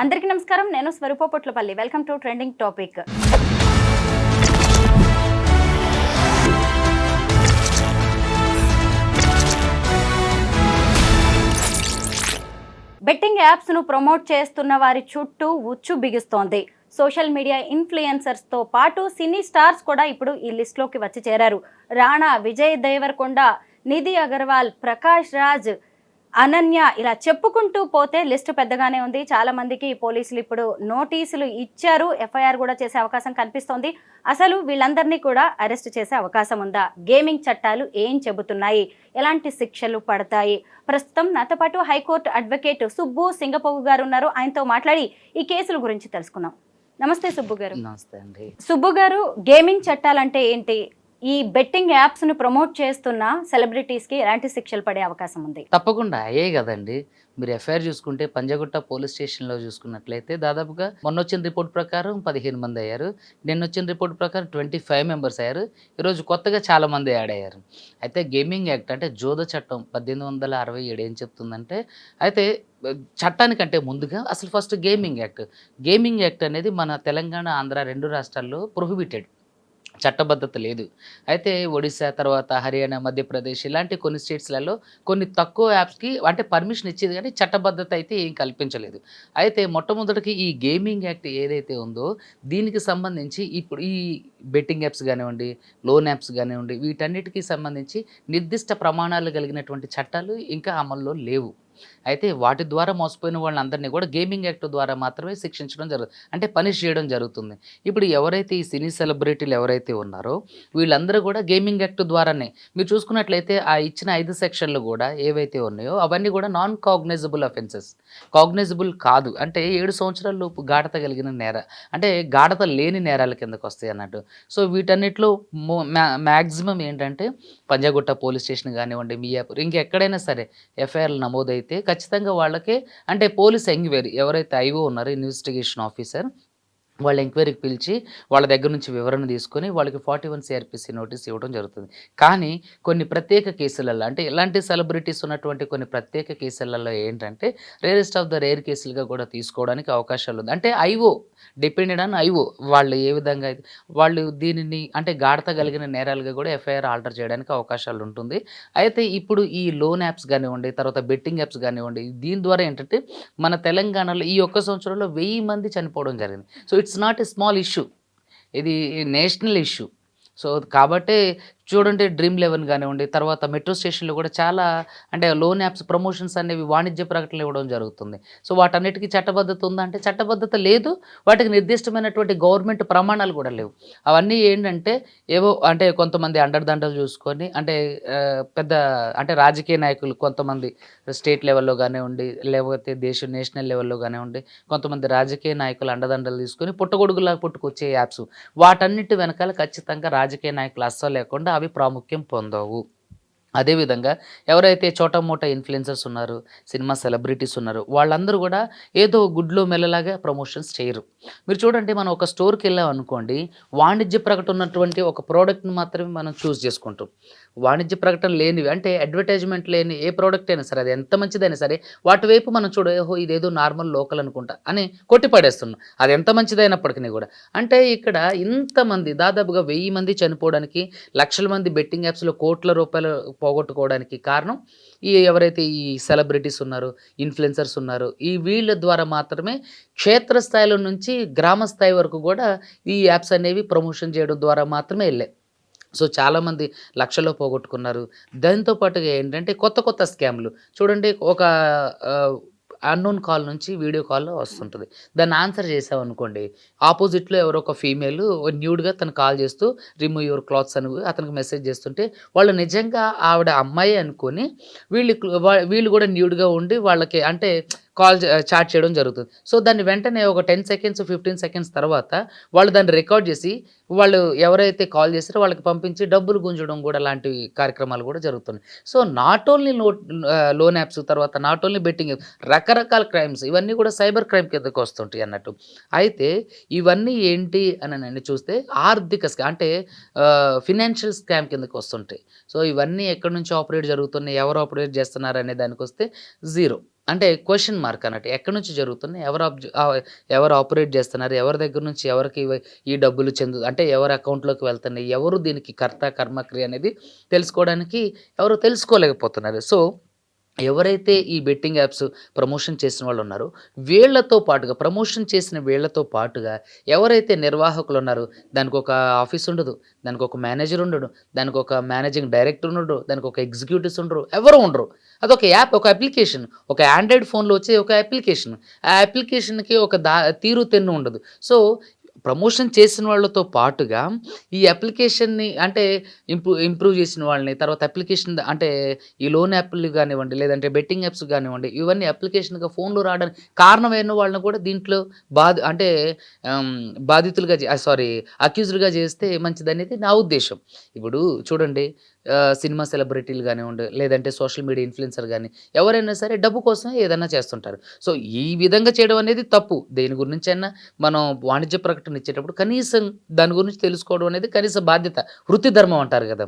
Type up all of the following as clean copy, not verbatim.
అందరికీ నమస్కారం. నేను Swaroopa Potlapalli. Welcome to trending topic. Betting యాప్స్ను ప్రమోట్ చేస్తున్న వారి చుట్టూ ఉచ్చు బిగిస్తోంది. సోషల్ మీడియా ఇన్ఫ్లుయెన్సర్స్తో పాటు సినీ స్టార్స్ కూడా ఇప్పుడు ఈ లిస్టులోకి వచ్చి చేరారు. రాణా, విజయ్ దేవరకొండ, నిధి అగర్వాల్, ప్రకాష్ రాజ్, అనన్య, ఇలా చెప్పుకుంటూ పోతే లిస్టు పెద్దగానే ఉంది. చాలా మందికి పోలీసులు ఇప్పుడు నోటీసులు ఇచ్చారు. ఎఫ్ఐఆర్ కూడా చేసే అవకాశం కనిపిస్తోంది. అసలు వీళ్ళందరినీ కూడా అరెస్ట్ చేసే అవకాశం ఉందా? గేమింగ్ చట్టాలు ఏం చెబుతున్నాయి? ఎలాంటి శిక్షలు పడతాయి? ప్రస్తుతం నాతో పాటు హైకోర్టు అడ్వకేట్ సుబ్బు సింగపోగు గారు ఉన్నారు. ఆయనతో మాట్లాడి ఈ కేసుల గురించి తెలుసుకుందాం. నమస్తే సుబ్బు గారు. నమస్తే అండి. సుబ్బు గారు, గేమింగ్ చట్టాలంటే ఏంటి? ఈ బెట్టింగ్ యాప్స్ ను ప్రమోట్ చేస్తున్న సెలబ్రిటీస్ కి ఎలాంటి శిక్షలు పడే అవకాశం ఉంది? తప్పకుండా అయ్యే కదండి. మీరు ఎఫ్ఐఆర్ చూసుకుంటే పంజగుట్ట పోలీస్ స్టేషన్లో చూసుకున్నట్లయితే దాదాపుగా మొన్న వచ్చిన రిపోర్ట్ ప్రకారం 15 మంది అయ్యారు. నిన్న వచ్చిన రిపోర్ట్ ప్రకారం 25 మెంబర్స్ అయ్యారు. ఈరోజు కొత్తగా చాలా మంది యాడ్ అయ్యారు. అయితే గేమింగ్ యాక్ట్ అంటే జోద చట్టం 1867 ఏం చెప్తుందంటే, అయితే చట్టానికంటే ముందుగా అసలు ఫస్ట్ గేమింగ్ యాక్ట్ అనేది మన తెలంగాణ, ఆంధ్ర 2 రాష్ట్రాల్లో ప్రొహిబిటెడ్, చట్టబద్ధత లేదు. అయితే ఒడిశా, తర్వాత హర్యానా, మధ్యప్రదేశ్ ఇలాంటి కొన్ని స్టేట్స్లలో కొన్ని తక్కువ యాప్స్కి అంటే పర్మిషన్ ఇచ్చేది, కానీ చట్టబద్ధత అయితే ఏం కల్పించలేదు. అయితే మొట్టమొదటికి ఈ గేమింగ్ యాక్ట్ ఏదైతే ఉందో దీనికి సంబంధించి ఇప్పుడు ఈ బెట్టింగ్ యాప్స్ కానివ్వండి, లోన్ యాప్స్ కానివ్వండి, వీటన్నిటికీ సంబంధించి నిర్దిష్ట ప్రమాణాలు కలిగినటువంటి చట్టాలు ఇంకా అమల్లో లేవు. అయితే వాటి ద్వారా మోసపోయిన వాళ్ళందరినీ కూడా గేమింగ్ యాక్ట్ ద్వారా మాత్రమే శిక్షించడం జరుగుతుంది, అంటే పనిష్ చేయడం జరుగుతుంది. ఇప్పుడు ఎవరైతే ఈ సినీ సెలబ్రిటీలు ఎవరైతే ఉన్నారో వీళ్ళందరూ కూడా గేమింగ్ యాక్ట్ ద్వారానే, మీరు చూసుకున్నట్లయితే ఆ ఇచ్చిన 5 సెక్షన్లు కూడా ఏవైతే ఉన్నాయో అవన్నీ కూడా నాన్ కాగ్నైజబుల్ అఫెన్సెస్. కాగ్నైజబుల్ కాదు అంటే 7 సంవత్సరాల లోపు గాఢత కలిగిన అంటే గాఢత లేని నేరాల కిందకు వస్తాయి అన్నట్టు. సో వీటన్నిటిలో మ్యాక్సిమం ఏంటంటే పంజాగుట్ట పోలీస్ స్టేషన్ కానివ్వండి, మియాపూర్, ఇంకెక్కడైనా సరే ఎఫ్ఐఆర్లు నమోదైతే ఖచ్చితంగా వాళ్ళకే అంటే పోలీస్ ఎంక్వైరీ ఎవరైతే ఐఓ ఉన్నారో, ఇన్వెస్టిగేషన్ ఆఫీసర్, వాళ్ళ ఎంక్వైరీకి పిలిచి వాళ్ళ దగ్గర నుంచి వివరణ తీసుకొని వాళ్ళకి 41 సిఆర్పిసి నోటీస్ ఇవ్వడం జరుగుతుంది. కానీ కొన్ని ప్రత్యేక కేసులలో, అంటే ఇలాంటి సెలబ్రిటీస్ ఉన్నటువంటి కొన్ని ప్రత్యేక కేసులలో ఏంటంటే రేరెస్ట్ ఆఫ్ ద రేర్ కేసులుగా కూడా తీసుకోవడానికి అవకాశాలు ఉంది. అంటే ఐఓ డిపెండెడ్ ఆన్ ఐఓ వాళ్ళు ఏ విధంగా అయితే వాళ్ళు దీనిని అంటే గాఢత కలిగిన నేరాలుగా కూడా ఎఫ్ఐఆర్ ఆల్టర్ చేయడానికి అవకాశాలు ఉంటుంది. అయితే ఇప్పుడు ఈ లోన్ యాప్స్ కానివ్వండి, తర్వాత బెట్టింగ్ యాప్స్ కానివ్వండి, దీని ద్వారా ఏంటంటే మన తెలంగాణలో ఈ ఒక్క సంవత్సరంలో 1000 మంది చనిపోవడం జరిగింది. So it's not a small issue, ఇది నేషనల్ ఇష్యూ. సో కాబట్టే చూడండి, డ్రీమ్11 కానివ్వండి, తర్వాత మెట్రో స్టేషన్లో కూడా చాలా అంటే లోన్ యాప్స్ ప్రమోషన్స్ అనేవి వాణిజ్య ప్రకటనలు ఇవ్వడం జరుగుతుంది. సో వాటన్నిటికీ చట్టబద్ధత ఉందా అంటే చట్టబద్ధత లేదు. వాటికి నిర్దిష్టమైనటువంటి గవర్నమెంట్ ప్రమాణాలు కూడా లేవు. అవన్నీ ఏంటంటే ఏవో అంటే కొంతమంది అండర్దండలు చూసుకొని అంటే పెద్ద అంటే రాజకీయ నాయకులు కొంతమంది స్టేట్ లెవెల్లో కానివ్వండి, లేకపోతే నేషనల్ లెవెల్లో కానివ్వండి, కొంతమంది రాజకీయ నాయకులు అండదండలు తీసుకొని పుట్టగొడుగులా పుట్టుకొచ్చే యాప్స్, వాటన్నిటి వెనకాల ఖచ్చితంగా రాజకీయ నాయకులు అస్సలు లేకుండా అవి ప్రాముఖ్యం పొందవు. అదేవిధంగా ఎవరైతే చోటా మోటా ఇన్ఫ్లుయెన్సర్స్ ఉన్నారు, సినిమా సెలబ్రిటీస్ ఉన్నారు, వాళ్ళందరూ కూడా ఏదో గుడ్లో మెల్లలాగా ప్రమోషన్స్ చేయరు. మీరు చూడండి, మనం ఒక స్టోర్కి వెళ్ళాం అనుకోండి, వాణిజ్య ప్రకటన ఉన్నటువంటి ఒక ప్రోడక్ట్ని మాత్రమే మనం చూస్ చేసుకుంటాం. వాణిజ్య ప్రకటన లేనివి అంటే అడ్వర్టైజ్మెంట్ లేని ఏ ప్రోడక్ట్ అయినా సరే, అది ఎంత మంచిదైనా సరే, వాటి వైపు మనం ఓహో ఇదేదో నార్మల్ లోకల్ అనుకుంటా అని కొట్టిపడేస్తున్నాం, అది ఎంత మంచిదైనప్పటికీ కూడా. అంటే ఇక్కడ ఇంతమంది దాదాపుగా 1000 మంది చనిపోవడానికి, లక్షల మంది బెట్టింగ్ యాప్స్లో కోట్ల రూపాయలు పోగొట్టుకోవడానికి కారణం ఎవరైతే ఈ సెలబ్రిటీస్ ఉన్నారో, ఇన్ఫ్లుయెన్సర్స్ ఉన్నారో, వీళ్ళ ద్వారా మాత్రమే క్షేత్రస్థాయిలో నుంచి గ్రామ స్థాయి వరకు కూడా ఈ యాప్స్ అనేవి ప్రమోషన్ చేయడం ద్వారా మాత్రమే వెళ్ళాయి. సో చాలామంది లక్షల్లో పోగొట్టుకున్నారు. దాంతో పాటుగా ఏంటంటే కొత్త స్కామ్లు చూడండి, ఒక అన్నోన్ కాల్ నుంచి వీడియో కాల్ వస్తుంటుంది. దాన్ని ఆన్సర్ చేసామనుకోండి, ఆపోజిట్లో ఎవరో ఒక ఫీమేల్ న్యూడ్గా తను కాల్ చేస్తూ రిమూవ్ యువర్ క్లాత్స్ అని అతనికి మెసేజ్ చేస్తుంటే, వాళ్ళు నిజంగా ఆవిడ అమ్మాయి అనుకొని వీళ్ళు కూడా న్యూడ్గా ఉండి వాళ్ళకి అంటే చాట్ చేయడం జరుగుతుంది. సో దాన్ని వెంటనే ఒక 10 సెకండ్స్ 15 సెకండ్స్ తర్వాత వాళ్ళు దాన్ని రికార్డ్ చేసి వాళ్ళు ఎవరైతే కాల్ చేస్తారో వాళ్ళకి పంపించి డబ్బులు గుంజడం కూడా లాంటి కార్యక్రమాలు కూడా జరుగుతున్నాయి. So not only loan apps, తర్వాత నాట్ ఓన్లీ బెట్టింగ్, రకరకాల క్రైమ్స్ ఇవన్నీ కూడా సైబర్ క్రైమ్ కిందకు వస్తుంటాయి అన్నట్టు. అయితే ఇవన్నీ ఏంటి అని చూస్తే ఆర్థిక అంటే ఫినాన్షియల్ స్కామ్ కిందకు వస్తుంటాయి. సో ఇవన్నీ ఎక్కడి నుంచి ఆపరేట్ జరుగుతున్నాయి, ఎవరు ఆపరేట్ చేస్తున్నారు అనే దానికి వస్తే జీరో. అంటే క్వెషన్ మార్క్ అన్నట్టు. ఎక్కడి నుంచి జరుగుతున్నాయి? ఎవరు ఆపరేట్ చేస్తున్నారు? ఎవరి దగ్గర నుంచి ఎవరికి ఈ డబ్బులు అంటే ఎవరి అకౌంట్‌లోకి వెళ్తున్నాయి? ఎవరు దీనికి కర్త, కర్మ, క్రియ అనేది తెలుసుకోవడానికి ఎవరు తెలుసుకోలేకపోతున్నారు. సో, ఎవరైతే ఈ బెట్టింగ్ యాప్స్ ప్రమోషన్ చేసిన వాళ్ళున్నారో, వీళ్ళతో పాటుగా ప్రమోషన్ చేసిన వీళ్ళతో పాటుగా ఎవరైతే నిర్వాహకులున్నారో, దానికొక ఆఫీస్ ఉండదు. దానికొక మేనేజర్ ఉండడు. దానికొక మేనేజింగ్ డైరెక్టర్ ఉండడు. దానికొక ఎగ్జిక్యూటివ్స్ ఉండరు. ఎవరు ఉండరు. అదొక యాప్, ఒక అప్లికేషన్. ఒక ఆండ్రాయిడ్ ఫోన్‌లో వచ్చే ఒక అప్లికేషన్. ఆ అప్లికేషన్‌కి ఒక తీరు తెన్ను ఉండదు. సో, ప్రమోషన్ చేసిన వాళ్ళతో పాటుగా ఈ అప్లికేషన్‌ని అంటే ఇంప్రూవ్ చేసిన వాళ్ళని, తర్వాత అప్లికేషన్ అంటే ఈ లోన్ యాప్‌లు గానివ్వండి, లేదంటే బెట్టింగ్ యాప్స్ గానివ్వండి, ఇవన్నీ అప్లికేషన్‌గా ఫోన్‌లో రావడానికి కారణమైన వాళ్ళని కూడా దీంట్లో అంటే ఆహ్, బాధితులుగా సారీ అక్యూజ్డ్‌గా చేస్తే మంచిదనేది నా ఉద్దేశ్యం. ఇప్పుడు చూడండి, సినిమా సెలబ్రిటీలు గానివ్వండి, లేదంటే సోషల్ మీడియా ఇన్‌ఫ్లుయెన్సర్ గాని, ఎవరైనా సరే డబ్బు కోసమే ఏదన్నా చేస్తుంటారు. సో, ఈ విధంగా చేయడం అనేది తప్పు. దేని గురించైనా మనం వాణిజ్య ప్రకటన ఇచ్చేటప్పుడు కనీసం దాని గురించి తెలుసుకోవడం అనేది కనీస బాధ్యత. వృత్తి ధర్మం అంటారు గదా!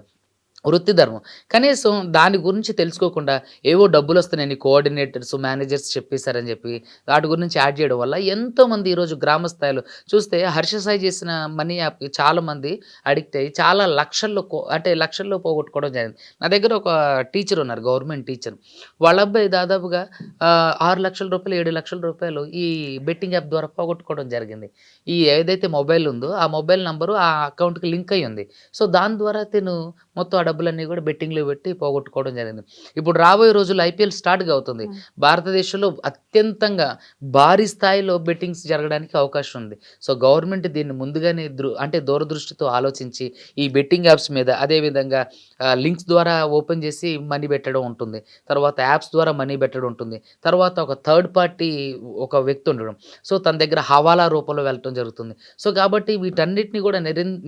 వృత్తి ధర్మం. కనీసం దాని గురించి తెలుసుకోకుండా ఏవో డబ్బులొస్తున్నాయని కోఆర్డినేటర్స్, మేనేజర్స్ చెప్పేసారని జెప్పి వాటి గురించి యాడ్ జేయడం వల్ల ఎంతోమంది ఈరోజు గ్రామ స్థాయిలో చూస్తే 'హర్ష సాయి' చేసిన మనీ యాప్‌కి చాలామంది అడిక్ట్ అయ్యి చాలా లక్షల్లో అంటే లక్షల్లో పోగొట్టుకోవడం జరిగింది. నా దగ్గర ఒక టీచర్ ఉన్నారు, గవర్నమెంట్ టీచర్. వాళ్ళ అబ్బాయి దాదాపుగా రూ. 6,00,000 రూ. 7,00,000 ఈ బెట్టింగ్ యాప్ ద్వారా పోగొట్టుకోవడం జరిగింది. ఈ ఏదైతే మొబైల్ ఉందో ఆ మొబైల్ నంబరు ఆ అకౌంట్‌కి లింక్ అయ్యి ఉంది. సో, దాని ద్వారా మొత్తం ఆ డబ్బులన్నీ గూడా బెట్టింగ్‌లో పెట్టి పోగొట్టుకోవడం జరిగింది. ఇప్పుడు రాబోయే రోజుల్లో ఐపీఎల్ స్టార్ట్‌గా అవుతుంది. హ్మ్. భారతదేశంలో అత్యంతంగా భారీ స్థాయిలో బెట్టింగ్స్ జరగడానికి అవకాశం ఉంది. సో, గవర్నమెంట్ దీన్ని ముందుగానే అంటే దూరదృష్టితో ఆలోచించి ఈ బెట్టింగ్ యాప్స్ మీద అదే విధంగా లింక్స్ ద్వారా ఓపెన్ చేసి మనీ పెట్టడం ఉంటుంది. తర్వాత యాప్స్ ద్వారా మనీ పెట్టడం ఉంటుంది. తర్వాత ఒక థర్డ్ పార్టీ ఒక వ్యక్తి ఉండడం. సో, తన దగ్గర హవాలా రూపంలో వెళ్ళటం జరుగుతుంది. సో, కాబట్టి వీటన్నిటిని గూడా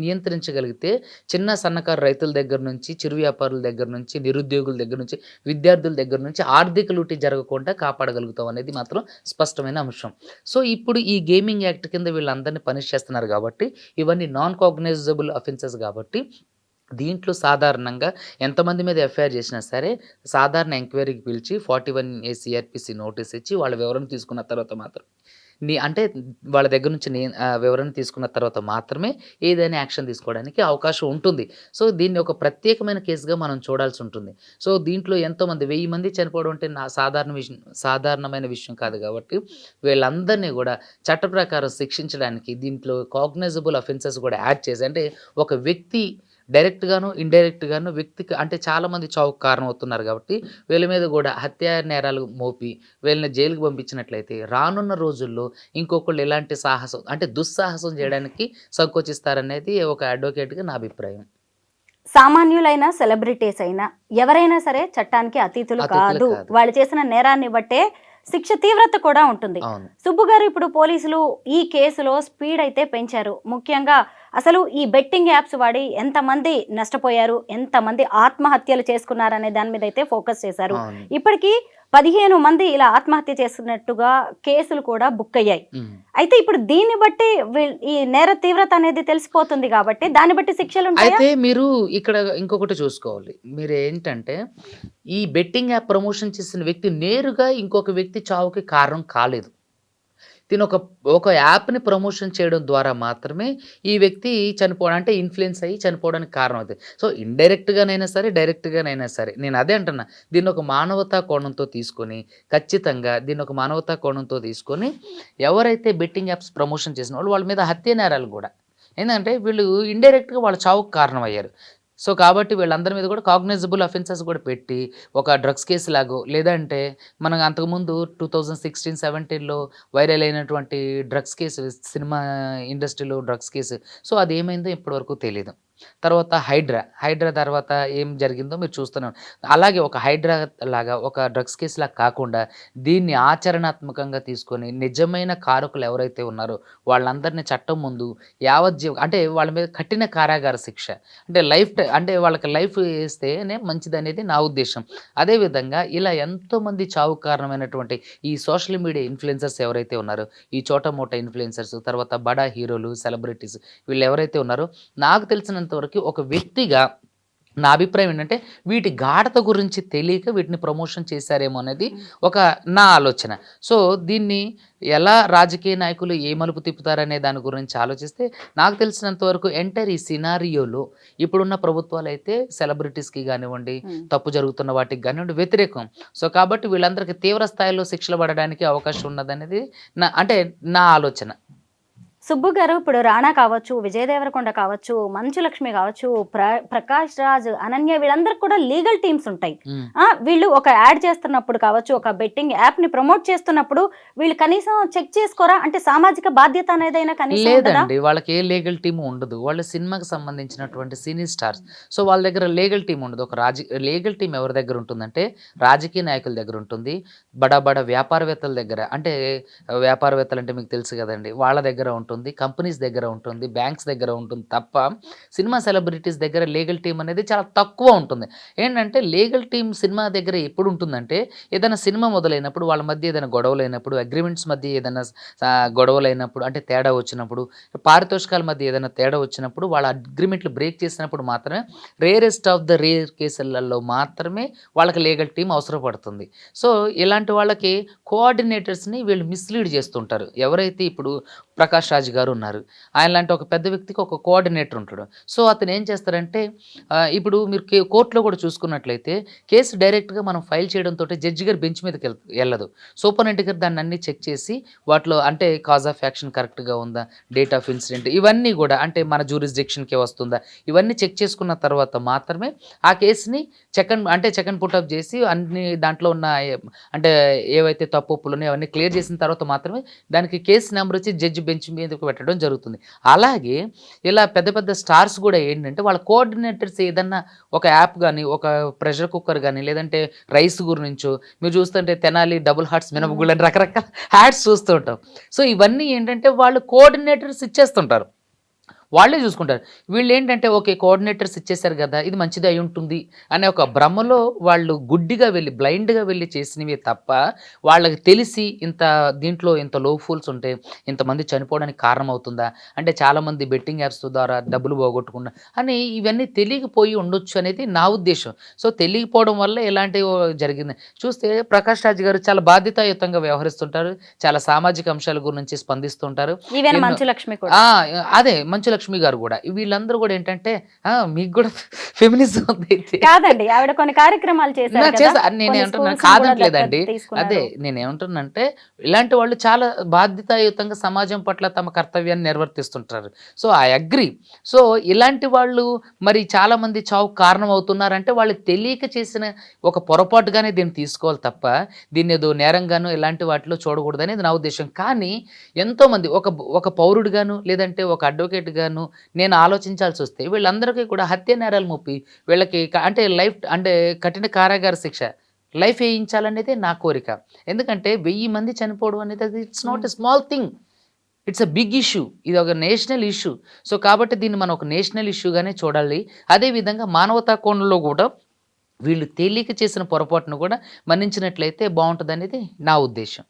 నియంత్రించగలిగితే చిన్న సన్నకారు రైతుల దగ్గర నుంచి, చిరు వ్యాపారుల దగ్గర నుంచి, నిరుద్యోగుల దగ్గర నుంచి, విద్యార్థుల దగ్గర నుంచి ఆర్థిక లూటీ జరగకుండా కాపాడగలుగుతాం అనేది మాత్రం స్పష్టమైన అంశం. సో, ఇప్పుడు ఈ గేమింగ్ యాక్ట్ కింద వీళ్ళందరిని పనిష్ చేస్తున్నారు గాబట్టి, ఇవన్నీ నాన్ కాగ్నైజబుల్ అఫెన్సెస్ గాబట్టి, దీంట్లో సాధారణంగా ఎంతమంది మీద ఎఫ్ఐఆర్ చేసినా సరే, సాధారణ ఎంక్వైరీకి పిలిచి 41A సీఆర్‌పీసీ నోటీస్ ఇచ్చి వాళ్ళ వివరణ తీసుకున్న తర్వాత మాత్రం అంటే వాళ్ళ దగ్గర నుంచి వివరణ తీసుకున్న తర్వాత మాత్రమే ఏదైనా యాక్షన్ తీసుకోవడానికి అవకాశం ఉంటుంది. సో, దీన్ని ఒక ప్రత్యేకమైన కేస్‌గా మనం చూడాల్సి ఉంటుంది. సో, దీంట్లో ఎంతోమంది 1000 మంది చనిపోవడం అంటే సాధారణమైన విషయం కాదు కాబట్టి, వీళ్ళందరినీ గూడా చట్ట ప్రకారం శిక్షించడానికి దీంట్లో కాగ్నైజబుల్ అఫెన్సెస్ గూడా యాడ్ చేసి, అంటే ఒక వ్యక్తి డైరెక్ట్‌గాను, ఇండైరెక్ట్‌గాను వ్యక్తికి అంటే చాలామంది చావుకు కారణమవుతున్నారు గాబట్టి, వీళ్ళ మీద గూడా హత్యా నేరాలు మోపి వీళ్ళని జైలుకి పంపించినట్లయితే రానున్న రోజుల్లో ఇంకొకళ్ళు ఇలాంటి సాహసం అంటే దుస్సాహసం చేయడానికి సంకోచిస్తారనేది ఒక అడ్వకేట్‌గా నా అభిప్రాయం. సామాన్యులైన సెలబ్రిటీస్ అయినా ఎవరైనా సరే చట్టానికి అతీతులు అతిథులు కాదు. కాదు. వాళ్ళు చేసిన నేరాన్ని బట్టే శిక్ష తీవ్రత కూడా ఉంటుంది. అవును. సుబ్బు గారు, ఇప్పుడు పోలీసులు ఈ కేసులో స్పీడ్ అయితే పెంచారు. ముఖ్యంగా అసలు ఈ బెట్టింగ్ యాప్స్ వాడి ఎంతమంది నష్టపోయారు, ఎంతమంది ఆత్మహత్యలు చేసుకున్నారనే దాని మీద అయితే ఫోకస్ చేశారు. అవును. ఇప్పటికీ 15 మంది ఇలా ఆత్మహత్య చేస్తున్నట్టుగా కేసులు కూడా బుక్ అయ్యాయి. హ్మ్. అయితే ఇప్పుడు దీన్ని బట్టి ఈ నేర తీవ్రత అనేది తెలిసిపోతుంది కాబట్టి దాన్ని బట్టి శిక్షలు ఉంటాయా? అయితే మీరు ఇక్కడ ఇంకొకటి చూసుకోవాలి. మీరేంటంటే ఈ బెట్టింగ్ యాప్ ప్రమోషన్ చేసిన వ్యక్తి నేరుగా ఇంకొక వ్యక్తి చావుకి కారణం కాలేదు. ఒక ఒక యాప్‌ని ప్రమోషన్ చేయడం ద్వారా మాత్రమే ఈ వ్యక్తి చనిపోవడం అంటే ఇన్‌ఫ్లుయెన్స్ అయ్యి చనిపోవడానికి కారణం అవుతది. సో, ఇండైరెక్ట్‌గానైనా సరే, డైరెక్ట్‌గానైనా సరే నేను అదే అంటున్నా. దీన్నొక మానవతా కోణంతో తీసుకొని, ఖచ్చితంగా దీన్నొక మానవతా కోణంతో తీసుకొని, ఎవరైతే బెట్టింగ్ యాప్స్ ప్రమోషన్ చేసినోళ్ళు వాళ్ళ మీద హత్య నేరాలు గూడా. ఏందంటే వీళ్ళు ఇండైరెక్ట్‌గా వాళ్ళ చావుకు కారణమయ్యారు. సో, కాబట్టి వీళ్ళందరి మీద కూడా కాగ్నైజబుల్ అఫెన్సెస్ కూడా పెట్టి, ఒక డ్రగ్స్ కేస్ లాగో, లేదంటే మనం అంతకుముందు 2016, 17లో వైరల్ అయినటువంటి డ్రగ్స్ కేసు, సినిమా ఇండస్ట్రీలో డ్రగ్స్ కేసు. సో, అదేమైందో ఇప్పటివరకు తెలీదు. తర్వాత హైడ్రా తర్వాత ఏం జరిగిందో మీరు చూస్తూనే అలాగే ఒక హైడ్రా లాగా ఒక డ్రగ్స్ కేస్‌లా కాకుండా దీన్ని ఆచరణాత్మకంగా తీసుకొని నిజమైన కారకులు ఎవరైతే ఉన్నారో వాళ్ళందరిని చట్టం ముందు అంటే వాళ్ళ మీద కఠిన కారాగార శిక్ష. అంటే అంటే వాళ్ళకి లైఫ్ ఏస్తేనే మంచిదనేది నా ఉద్దేశ్యం. అదేవిధంగా ఇలా ఎంతోమంది చావుకు కారణమైనటువంటి ఈ సోషల్ మీడియా ఇన్‌ఫ్లుయెన్సర్స్ ఎవరైతే ఉన్నారో, ఈ చోటా మోటా ఇన్‌ఫ్లుయెన్సర్స్, తర్వాత బడా హీరోలు, సెలబ్రిటీస్ వీళ్ళెవరైతే ఉన్నారో నాకు తెలిసినంత వరకు ఒక వ్యక్తిగా నా అభిప్రాయం ఏంటంటే వీటి గాఢత గురించి తెలియక వీటిని ప్రమోషన్ చేశారేమో అనేది ఒక నా ఆలోచన. సో దీన్ని ఎలా రాజకీయ నాయకులు ఏ మలుపు తిప్పుతారనే దాని గురించి ఆలోచిస్తే నాకు తెలిసినంత వరకు ఎంటైర్ ఈ సినారియోలో ఇప్పుడున్న ప్రభుత్వాలు అయితే సెలబ్రిటీస్కి కానివ్వండి, తప్పు జరుగుతున్న వాటికి కానివ్వండి వ్యతిరేకం. సో కాబట్టి వీళ్ళందరికీ తీవ్ర స్థాయిలో శిక్షలు పడడానికి అవకాశం ఉన్నదనేది నా ఆలోచన. సుబ్బు గారు, ఇప్పుడు రాణా కావచ్చు, విజయ్ దేవరకొండ కావచ్చు, మంచు లక్ష్మి కావచ్చు, ప్రకాష్ రాజ్, అనన్య, వీళ్ళందరికి కూడా లీగల్ టీమ్స్ ఉంటాయి. వీళ్ళు ఒక యాడ్ చేస్తున్నప్పుడు కావచ్చు, ఒక బెట్టింగ్ యాప్ ని ప్రమోట్ చేస్తున్నప్పుడు వీళ్ళు కనీసం చెక్ చేసుకోరా? అంటే సామాజిక బాధ్యత అనేదైనా కనీసం లేదండి, వాళ్ళకి ఏ లీగల్ టీమ్ ఉండదు. వాళ్ళ సినిమాకి సంబంధించినటువంటి సినీ స్టార్స్. సో వాళ్ళ దగ్గర లీగల్ టీం ఉండదు. ఒక లీగల్ టీం ఎవరి దగ్గర ఉంటుందంటే రాజకీయ నాయకుల దగ్గర ఉంటుంది, బడా వ్యాపారవేత్తల దగ్గర, అంటే వ్యాపారవేత్తలు అంటే మీకు తెలుసు కదండి, వాళ్ళ దగ్గర ఉంటుంది, కంపెనీస్ దగ్గర ఉంటుంది, బ్యాంక్స్ దగ్గర ఉంటుంది తప్ప సినిమా సెలబ్రిటీస్ దగ్గర లీగల్ టీం అనేది చాలా తక్కువ ఉంటుంది. ఏంటంటే లీగల్ టీం సినిమా దగ్గర ఎప్పుడు ఉంటుందంటే ఏదైనా సినిమా మొదలైనప్పుడు వాళ్ళ మధ్య ఏదైనా గొడవలు అయినప్పుడు, అగ్రిమెంట్స్ మధ్య ఏదైనా గొడవలు అయినప్పుడు, అంటే తేడా వచ్చినప్పుడు, పారితోషికాల మధ్య ఏదైనా తేడా వచ్చినప్పుడు, వాళ్ళ అగ్రిమెంట్లు బ్రేక్ చేసినప్పుడు మాత్రమే, రేరెస్ట్ ఆఫ్ ద రేర్ కేసులలో మాత్రమే వాళ్ళకి లీగల్ టీం అవసరపడుతుంది. సో ఇలాంటి వాళ్ళకి కోఆర్డినేటర్స్ని వీళ్ళు మిస్లీడ్ చేస్తుంటారు. ఎవరైతే ఇప్పుడు ప్రకాష్ రాజ్ గారు ఉన్నారు, ఆయన లాంటి ఒక పెద్ద వ్యక్తికి ఒక కోఆర్డినేటర్ ఉంటాడు. సో అతను ఏం చేస్తారంటే ఇప్పుడు మీరు కోర్టులో కూడా చూసుకున్నట్లయితే కేసు డైరెక్ట్గా మనం ఫైల్ చేయడంతో జడ్జి గారు బెంచ్ మీదకి వెళ్ళదు. సూపరింటెండెంట్ గారు దాన్ని అన్ని చెక్ చేసి వాటిలో అంటే కాజ్ ఆఫ్ యాక్షన్ కరెక్ట్గా ఉందా, డేట్ ఆఫ్ ఇన్సిడెంట్, ఇవన్నీ కూడా అంటే మన జ్యూరిస్డిక్షన్కే వస్తుందా, ఇవన్నీ చెక్ చేసుకున్న తర్వాత మాత్రమే ఆ కేసుని చెక్ అండ్ పుట్అప్ చేసి అన్ని దాంట్లో ఉన్న అంటే ఏవైతే తప్పులు ఉన్నాయో అవన్నీ క్లియర్ చేసిన తర్వాత మాత్రమే దానికి కేసు నెంబర్ వచ్చి జడ్జి బెంచ్ మీదకు పెట్టడం జరుగుతుంది. అలాగే ఇలా పెద్ద స్టార్స్ కూడా ఏంటంటే వాళ్ళ కోఆర్డినేటర్స్ ఏదన్నా ఒక యాప్ కానీ, ఒక ప్రెషర్ కుక్కర్ కానీ, లేదంటే రైస్ గురించో మీరు చూస్తుంటే తెనాలి డబుల్ హార్ట్స్ మినపగుళ్ళు అని రకరకాల యాడ్స్ చూస్తూ ఉంటాం. సో ఇవన్నీ ఏంటంటే వాళ్ళు కోఆర్డినేటర్స్ ఇచ్చేస్తుంటారు, వాళ్ళే చూసుకుంటారు. వీళ్ళు ఏంటంటే ఓకే కోఆర్డినేటర్స్ ఇచ్చేసారు కదా, ఇది మంచిది అయి ఉంటుంది అనే ఒక భ్రమలో వాళ్ళు గుడ్డిగా వెళ్ళి బ్లైండ్గా వెళ్ళి చేసినవి తప్ప వాళ్ళకి తెలిసి దీంట్లో ఇంత లో ఫూల్స్ ఉంటే ఇంతమంది చనిపోవడానికి కారణం అవుతుందా, అంటే చాలామంది బెట్టింగ్ యాప్స్ ద్వారా డబ్బులు పోగొట్టుకున్నా అని ఇవన్నీ తెలియకపోయి ఉండొచ్చు అనేది నా ఉద్దేశం. సో తెలియకపోవడం వల్ల ఎలాంటి జరిగింది చూస్తే ప్రకాష్ రాజ్ గారు చాలా బాధ్యతాయుతంగా వ్యవహరిస్తుంటారు, చాలా సామాజిక అంశాల గురించి స్పందిస్తుంటారు. అదే మంచు లక్ష్మి గారు కూడా, వీళ్ళందరూ కూడా ఏంటంటే మీకు కూడా ఫెమినిజం కాదండి, ఆవిడ కొన్ని కార్యక్రమాలు చేశారు, నేనేమంటున్నాను కాదట్లేదండి. అదే నేనేమంటున్నానంటే ఇలాంటి వాళ్ళు చాలా బాధ్యతాయుతంగా సమాజం పట్ల తమ కర్తవ్యాన్ని నిర్వర్తిస్తుంటారు. So I agree. సో ఇలాంటి వాళ్ళు మరి చాలా మంది చావుకు కారణం అవుతున్నారంటే వాళ్ళు తెలియక చేసిన ఒక పొరపాటుగానే దీన్ని తీసుకోవాలి తప్ప దీన్ని ఏదో నేరంగాను ఇలాంటి వాటిలో చూడకూడదు అనేది నా ఉద్దేశం. కానీ ఎంతోమంది ఒక పౌరుడిగాను లేదంటే ఒక అడ్వకేట్ గాను నేను ఆలోచించాల్సి వస్తే వీళ్ళందరికీ కూడా హత్య నేరాలు మోపి వీళ్ళకి అంటే కఠిన కారాగార శిక్ష లైఫ్ వేయించాలనేది నా కోరిక. ఎందుకంటే 1000 మంది చనిపోవడం అనేది అది it's not a small thing, it's a big issue. ఇది ఒక నేషనల్ ఇష్యూ. సో కాబట్టి దీన్ని మనం ఒక నేషనల్ ఇష్యూగానే చూడాలి. అదేవిధంగా మానవతా కోణంలో కూడా వీళ్ళు తేలిక చేసిన పొరపాటును కూడా మన్నించినట్లయితే బాగుంటుంది అనేది నా ఉద్దేశం.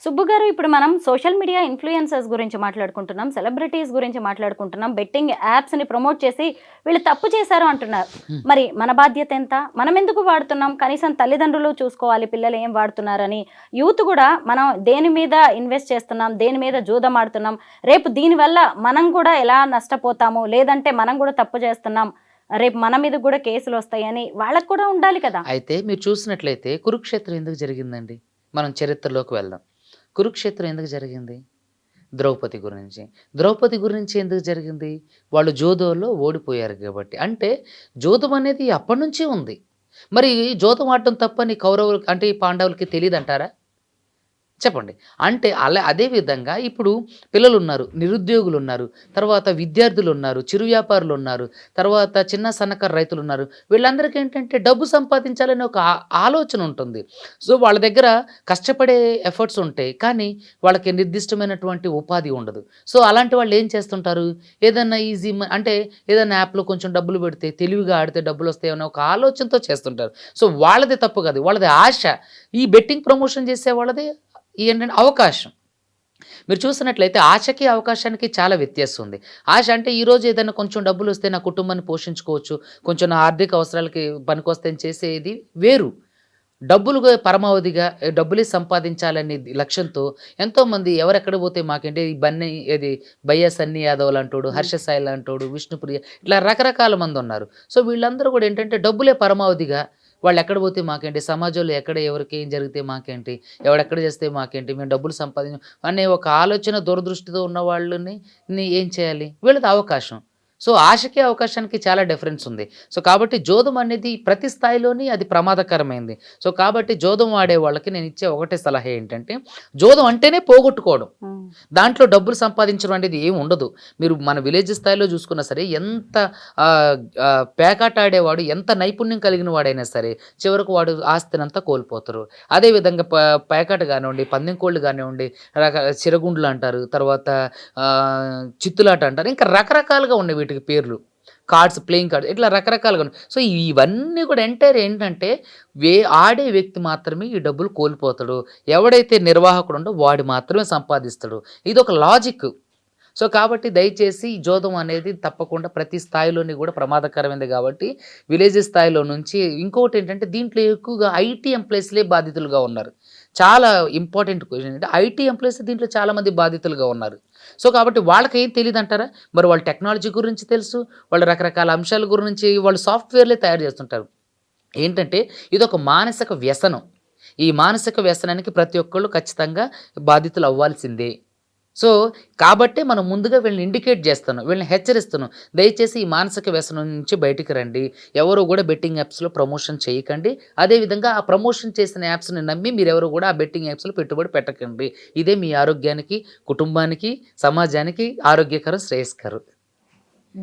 సుబ్బు గారు, ఇప్పుడు మనం సోషల్ మీడియా ఇన్ఫ్లుయెన్సర్స్ గురించి మాట్లాడుకుంటున్నాం, సెలబ్రిటీస్ గురించి మాట్లాడుకుంటున్నాం, బెట్టింగ్ యాప్స్ని ప్రమోట్ చేసి వీళ్ళు తప్పు చేశారు అంటున్నారు. మరి మన బాధ్యత ఎంత? మనం ఎందుకు వాడుతున్నాం? కనీసం తల్లిదండ్రులు చూసుకోవాలి పిల్లలు ఏం వాడుతున్నారని. యూత్ కూడా మనం దేని మీద ఇన్వెస్ట్ చేస్తున్నాం, దేని మీద జూదం ఆడుతున్నాం, రేపు దీనివల్ల మనం కూడా ఎలా నష్టపోతాము, లేదంటే మనం కూడా తప్పు చేస్తున్నాం, రేపు మన మీద కూడా కేసులు వస్తాయని వాళ్ళకు కూడా ఉండాలి కదా. అయితే మీరు చూసినట్లయితే కురుక్షేత్రం ఎందుకు జరిగిందండి, మనం చరిత్రలోకి వెళ్దాం. కురుక్షేత్రం ఎందుకు జరిగింది? ద్రౌపది గురించి ఎందుకు జరిగింది? వాళ్ళు జోదోలో ఓడిపోయారు కాబట్టి. అంటే జోదం అనేది అప్పటి నుంచి ఉంది. మరి జోదం ఆడటం తప్పని కౌరవులు అంటే పాండవులకి తెలియదు అంటారా? చెప్పండి. అంటే అదే విధంగా ఇప్పుడు పిల్లలు ఉన్నారు, నిరుద్యోగులు ఉన్నారు, తర్వాత విద్యార్థులు ఉన్నారు, చిరు వ్యాపారులు ఉన్నారు, తర్వాత చిన్న సన్నకారు రైతులు ఉన్నారు. వీళ్ళందరికీ ఏంటంటే డబ్బు సంపాదించాలనే ఒక ఆలోచన ఉంటుంది. సో వాళ్ళ దగ్గర కష్టపడే ఎఫర్ట్స్ ఉంటాయి, కానీ వాళ్ళకి నిర్దిష్టమైనటువంటి ఉపాధి ఉండదు. సో అలాంటి వాళ్ళు ఏం చేస్తుంటారు, ఏదన్నా అంటే ఏదైనా యాప్లో కొంచెం డబ్బులు పెడితే తెలివిగా ఆడితే డబ్బులు వస్తాయనే ఒక ఆలోచనతో చేస్తుంటారు. సో వాళ్ళది తప్పు కాదు, వాళ్ళది ఆశ. ఈ బెట్టింగ్ ప్రమోషన్ చేసే వాళ్ళది ఏంటంటే అవకాశం. మీరు చూసినట్లయితే ఆశకి, అవకాశానికి చాలా వ్యత్యాసం ఉంది. ఆశ అంటే ఈరోజు ఏదైనా కొంచెం డబ్బులొస్తే నా కుటుంబాన్ని పోషించుకోవచ్చు, కొంచెం నా ఆర్థిక అవసరాలకి పనికొస్తాయని చేసేది వేరు. పరమావధిగా డబ్బులే సంపాదించాలనే లక్ష్యంతో ఎంతోమంది ఎవరెక్కడ పోతే మాకేంటి ఈ బన్నీ ఏది బయ్యా సన్నీ యాదవ్ లాంటోడు, హర్ష సాయి లాంటోడు, విష్ణుప్రియ ఇట్లా రకరకాల మందున్నారు. సో వీళ్ళందరూ కూడా ఏంటంటే డబ్బులే పరమావధిగా వాళ్ళెక్కడ పోతే మాకేంటి, సమాజంలో ఎక్కడ ఎవరికి ఏం జరిగితే మాకేంటి, ఎవడెక్కడ చేస్తే మాకేంటి, మేము డబ్బులు అనే ఒక ఆలోచన దూరదృష్టితో ఉన్న వాళ్ళని ఏం చేయాలి? వీళ్ళది అవకాశం. సో ఆశకి, అవకాశానికి చాలా డిఫరెన్స్ ఉంది. సో కాబట్టి జోదం అనేది ప్రతి స్థాయిలోని అది ప్రమాదకరమైంది. సో కాబట్టి జోదం ఆడే వాళ్ళకి నేను ఇచ్చే ఒకటే సలహా ఏంటంటే, జోదం అంటేనే పోగొట్టుకోవడం. దాంట్లో డబ్బులు సంపాదించడం అనేది ఏమి ఉండదు. మీరు మన విలేజ్ స్థాయిలో చూసుకున్నా సరే ఎంత పేకాట ఆడేవాడు ఎంత నైపుణ్యం కలిగిన వాడైనా సరే చివరకు వాడు ఆస్తినంతా కోల్పోతారు. అదేవిధంగా పేకాట కానివ్వండి, పందెం కోళ్ళు కానివ్వండి, చిరగుండ్లు అంటారు, తర్వాత చిత్తులాట అంటారు, ఇంకా రకరకాలుగా ఉన్నాయి వీటికి పేర్లు. కార్డ్స్, ప్లేయింగ్ కార్డ్స్ ఇట్లా రకరకాలుగా ఉన్నాయి. సో ఇవన్నీ కూడా ఎంటైర్ ఏంటంటే ఆడే వ్యక్తి మాత్రమే ఈ డబ్బులు కోల్పోతాడు. ఎవడైతే నిర్వాహకుడు ఉండో వాడు మాత్రమే సంపాదిస్తాడు. ఇది ఒక లాజిక్. సో కాబట్టి దయచేసి ఈ జోదం అనేది తప్పకుండా ప్రతి స్థాయిలోని కూడా ప్రమాదకరమైనది. కాబట్టి విలేజ్ స్థాయిలో నుంచి ఇంకొకటి ఏంటంటే దీంట్లో ఎక్కువగా ఐటీ ఎంప్లాయీస్లే బాధితులుగా ఉన్నారు. చాలా ఇంపార్టెంట్ క్వశ్చన్ ఏంటంటే ఐటీ ఎంప్లాయీస్ దీంట్లో చాలామంది బాధితులుగా ఉన్నారు. సో కాబట్టి వాళ్ళకి ఏం తెలియదు అంటారా? మరి వాళ్ళు టెక్నాలజీ గురించి తెలుసు, వాళ్ళు రకరకాల అంశాల గురించి వాళ్ళు సాఫ్ట్వేర్లే తయారు చేస్తుంటారు. ఏంటంటే ఇదొక మానసిక వ్యసనం. ఈ మానసిక వ్యసనానికి ప్రతి ఒక్కళ్ళు ఖచ్చితంగా బాధితులు అవ్వాల్సిందే. సో కాబట్టే మనం ముందుగా వీళ్ళని ఇండికేట్ చేస్తున్నాం, వీళ్ళని హెచ్చరిస్తున్నాం. దయచేసి ఈ మానసిక వ్యసనం నుంచి బయటికి రండి. ఎవరు కూడా బెట్టింగ్ యాప్స్లో ప్రమోషన్ చేయకండి. అదేవిధంగా ఆ ప్రమోషన్ చేసిన యాప్స్ని నమ్మి మీరెవరు కూడా ఆ బెట్టింగ్ యాప్స్లో పెట్టుబడి పెట్టకండి. ఇదే మీ ఆరోగ్యానికి, కుటుంబానికి, సమాజానికి ఆరోగ్యకరం, శ్రేయస్కరం.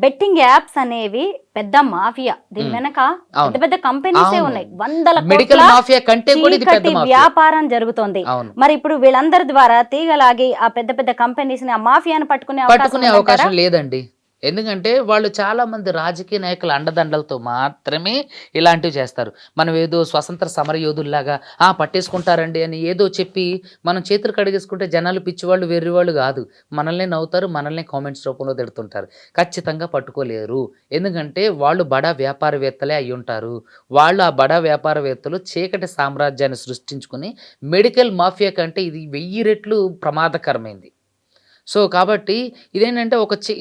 బెట్టింగ్ యాప్స్ అనేవి పెద్ద మాఫియా. దీని వెనక పెద్ద పెద్ద కంపెనీసే ఉన్నాయి. వందల మెడికల్ మాఫియా కంటే కూడా ఇది పెద్ద మాఫియా. వ్యాపారం జరుగుతోంది. మరి ఇప్పుడు వీళ్ళందరి ద్వారా తీగలాగి ఆ పెద్ద పెద్ద కంపెనీస్ ని, ఆ మాఫియాను పట్టుకునే అవకాశం లేదండి. ఎందుకంటే వాళ్ళు చాలామంది రాజకీయ నాయకుల అండదండలతో మాత్రమే ఇలాంటివి చేస్తారు. మనం ఏదో స్వతంత్ర సమర యోధుల్లాగా పట్టేసుకుంటారండి అని ఏదో చెప్పి మనం చేతులు కడిగేసుకుంటే జనాలు పిచ్చివాళ్ళు, వెర్రివాళ్ళు కాదు. మనల్ని నవ్వుతారు, మనల్ని కామెంట్స్ రూపంలో తిడుతుంటారు. ఖచ్చితంగా పట్టుకోలేరు. ఎందుకంటే వాళ్ళు బడా వ్యాపారవేత్తలే అయి ఉంటారు. వాళ్ళు ఆ బడా వ్యాపారవేత్తలు చీకటి సామ్రాజ్యాన్ని సృష్టించుకుని మెడికల్ మాఫియా కంటే ఇది 1000 రెట్లు ప్రమాదకరమైంది. సో కాబట్టి ఇదేంటంటే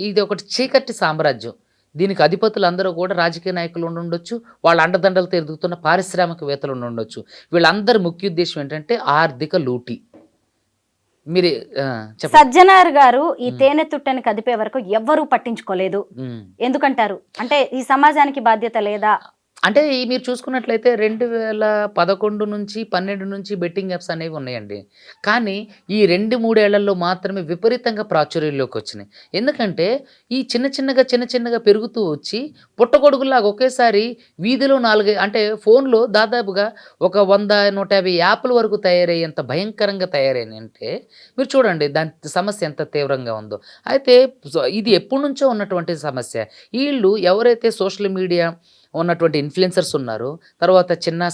ఇది ఒకటి చీకటి సామ్రాజ్యం. దీనికి అధిపతులు అందరూ కూడా రాజకీయ నాయకులు ఉండొచ్చు, వాళ్ళ అండదండలతో ఎదుగుతున్న పారిశ్రామికవేత్తలు ఉండొచ్చు. వీళ్ళందరి ముఖ్య ఉద్దేశం ఏంటంటే ఆర్థిక లూటి. మీరు సజ్జనార్ గారు ఈ తేనె తుట్టని కదిపే వరకు ఎవ్వరూ పట్టించుకోలేదు ఎందుకంటారు? అంటే ఈ సమాజానికి బాధ్యత లేదా? అంటే మీరు చూసుకున్నట్లయితే 2011 నుంచి 12 నుంచి బెట్టింగ్ యాప్స్ అనేవి ఉన్నాయండి. కానీ ఈ 2-3 ఏళ్లలో మాత్రమే విపరీతంగా ప్రాచుర్యంలోకి వచ్చినాయి. ఎందుకంటే ఈ చిన్న చిన్నగా పెరుగుతూ వచ్చి పుట్టగొడుగులాగా ఒకేసారి వీధిలో 4 అంటే ఫోన్లో దాదాపుగా ఒక 100-150 యాప్ల వరకు తయారయ్యేంత భయంకరంగా తయారైనాయంటే మీరు చూడండి దాని సమస్య ఎంత తీవ్రంగా ఉందో. అయితే ఇది ఎప్పటి నుంచో ఉన్నటువంటి సమస్య. వీళ్ళు ఎవరైతే సోషల్ మీడియా ఉన్నటువంటి ఇన్ఫ్లుయెన్సర్స్ ఉన్నారు, తర్వాత చిన్న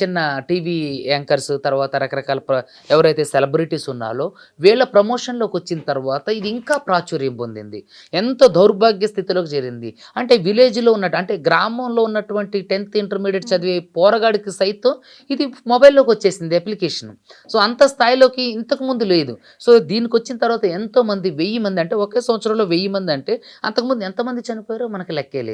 చిన్న టీవీ యాంకర్స్, తర్వాత రకరకాల ఎవరైతే సెలబ్రిటీస్ ఉన్నారో వీళ్ళ ప్రమోషన్లోకి వచ్చిన తర్వాత ఇది ఇంకా ప్రాచుర్యం పొందింది. ఎంతో దౌర్భాగ్య స్థితిలోకి చేరింది. అంటే విలేజ్లో అంటే గ్రామంలో ఉన్నటువంటి 10th ఇంటర్మీడియట్ చదివే పోరగాడికి సైతం ఇది మొబైల్లోకి వచ్చేసింది అప్లికేషన్. సో అంత స్థాయిలోకి ఇంతకుముందు లేదు. సో దీనికి వచ్చిన తర్వాత ఎంతోమంది 1000 మంది అంటే ఒకే సంవత్సరంలో 1000 మంది అంటే అంతకుముందు ఎంతమంది చనిపోయారో మనకి లెక్కే లేదు.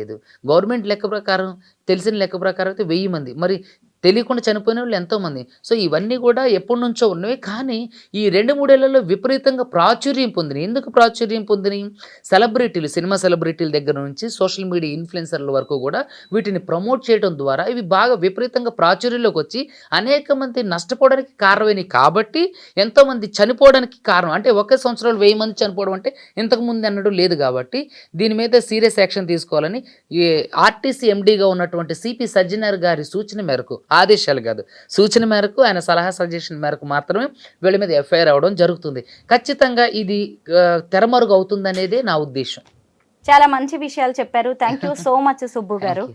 గవర్నమెంట్ లెక్క ప్రకారం, తెలిసిన లెక్క ప్రకారం అయితే 1000 మంది, మరి తెలియకుండా చనిపోయిన వాళ్ళు ఎంతోమంది. సో ఇవన్నీ కూడా ఎప్పటి నుంచో ఉన్నవి. కానీ ఈ 2-3 ఏళ్లలో విపరీతంగా ప్రాచుర్యం పొందినాయి. ఎందుకు ప్రాచుర్యం పొందినాయి? సెలబ్రిటీలు, సినిమా సెలబ్రిటీల దగ్గర నుంచి సోషల్ మీడియా ఇన్ఫ్లుయెన్సర్ల వరకు కూడా వీటిని ప్రమోట్ చేయడం ద్వారా ఇవి బాగా విపరీతంగా ప్రాచుర్యంలోకి వచ్చి అనేక మంది నష్టపోవడానికి కారణమైనవి. కాబట్టి ఎంతోమంది చనిపోవడానికి కారణం. అంటే ఒకే సంవత్సరంలో 1000 మంది చనిపోవడం అంటే ఇంతకుముందు అన్నట్టు లేదు. కాబట్టి దీని మీద సీరియస్ యాక్షన్ తీసుకోవాలని ఈ ఆర్టీసీ ఎండీగా ఉన్నటువంటి సిపి సజ్జనార్ గారి సూచన మేరకు, ఆదేశాలు కాదు, సూచన మేరకు, ఆయన సలహా సజెషన్ మేరకు మాత్రమే వీళ్ళ మీద ఎఫ్ఐఆర్ అవ్వడం జరుగుతుంది. ఖచ్చితంగా ఇది తెరమరుగు అవుతుందనేదే నా ఉద్దేశం. చాలా మంచి విషయాలు చెప్పారు. Thank you so much Subbu గారు.